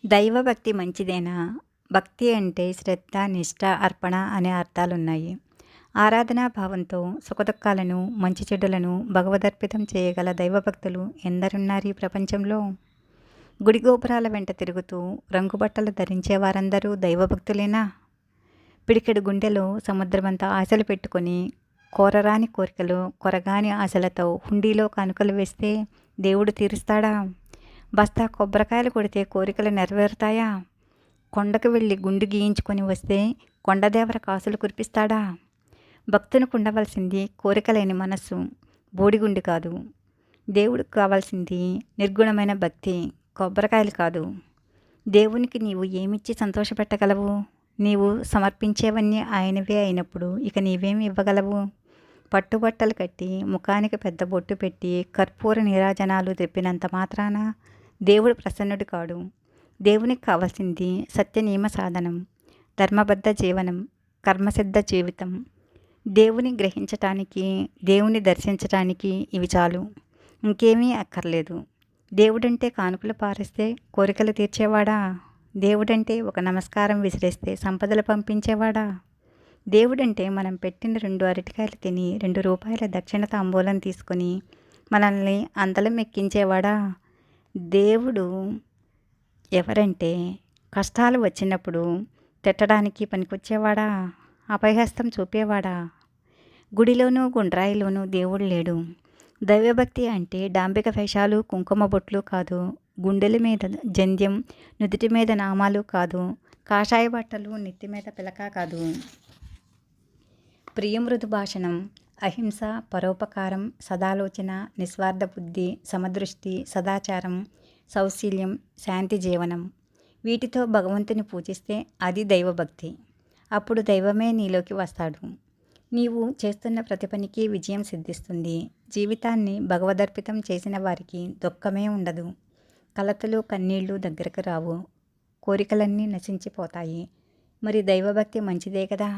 దైవభక్తి మంచిదేనా? భక్తి అంటే శ్రద్ధ, నిష్ఠ, అర్పణ అనే అర్థాలున్నాయి. ఆరాధనా భావంతో సుఖదుఖాలను, మంచి చెడులను భగవదర్పితం చేయగల దైవభక్తులు ఎందరున్నారు ఈ ప్రపంచంలో? గుడి గోపురాల వెంట తిరుగుతూ రంగుబట్టలు ధరించే వారందరూ దైవభక్తులేనా? పిడికెడు గుండెలో సముద్రమంత ఆశలు పెట్టుకొని కోరరాని కోరికలు, కొరగాని ఆశలతో హుండీలో కానుకలు వేస్తే దేవుడు తీరుస్తాడా? బస్తా కొబ్బరికాయలు కొడితే కోరికలు నెరవేరుతాయా? కొండకు వెళ్ళి గుండు గీయించుకొని వస్తే కొండదేవర కాసులు కురిపిస్తాడా? భక్తునికి ఉండవలసింది కోరికలేని మనస్సు, బోడిగుండు కాదు. దేవుడికి కావాల్సింది నిర్గుణమైన భక్తి, కొబ్బరికాయలు కాదు. దేవునికి నీవు ఏమిచ్చి సంతోషపెట్టగలవు? నీవు సమర్పించేవన్నీ ఆయనవే అయినప్పుడు ఇక నీవేమి ఇవ్వగలవు? పట్టుబట్టలు కట్టి ముఖానికి పెద్ద బొట్టు పెట్టి కర్పూర నీరాజనాలు తెప్పినంత మాత్రాన దేవుడు ప్రసన్నుడు కాడు. దేవునికి కావాల్సింది సత్యనియమ సాధనం, ధర్మబద్ధ జీవనం, కర్మసిద్ధ జీవితం. దేవుని గ్రహించటానికి, దేవుని దర్శించటానికి ఇవి చాలు, ఇంకేమీ అక్కర్లేదు. దేవుడంటే కానుకలు పారేస్తే కోరికలు తీర్చేవాడా? దేవుడంటే ఒక నమస్కారం విసిరేస్తే సంపదలు పంపించేవాడా? దేవుడంటే మనం పెట్టిన 2 అరటికాయలు తిని 2 రూపాయల దక్షిణ తాంబూలం తీసుకొని మనల్ని అందలం ఎక్కించేవాడా? దేవుడు ఎవరంటే కష్టాలు వచ్చినప్పుడు తిట్టడానికి పనికొచ్చేవాడా? అభయహస్తం చూపేవాడా? గుడిలోనూ గుండ్రాయిలోనూ దేవుడు లేడు. దైవభక్తి అంటే డాంబిక వేషాలు, కుంకుమ బొట్లు కాదు. గుండెల మీద జంధ్యం, నుదుటి మీద నామాలు కాదు. కాషాయ బట్టలు, నెత్తి మీద పిలక కాదు. ప్రియమృదు భాషణం, అహింస, పరోపకారం, సదాలోచన, నిస్వార్థ బుద్ధి, సమదృష్టి, సదాచారం, సౌశీల్యం, శాంతి జీవనం. వీటితో భగవంతుని పూజిస్తే అది దైవభక్తి. అప్పుడు దైవమే నీలోకి వస్తాడు. నీవు చేస్తున్న ప్రతి పనికి విజయం సిద్ధిస్తుంది. జీవితాన్ని భగవదర్పితం చేసిన వారికి దుఃఖమే ఉండదు. కలతలు, కన్నీళ్లు దగ్గరకు రావు. కోరికలన్నీ నశించిపోతాయి. మరి దైవభక్తి మంచిదే కదా.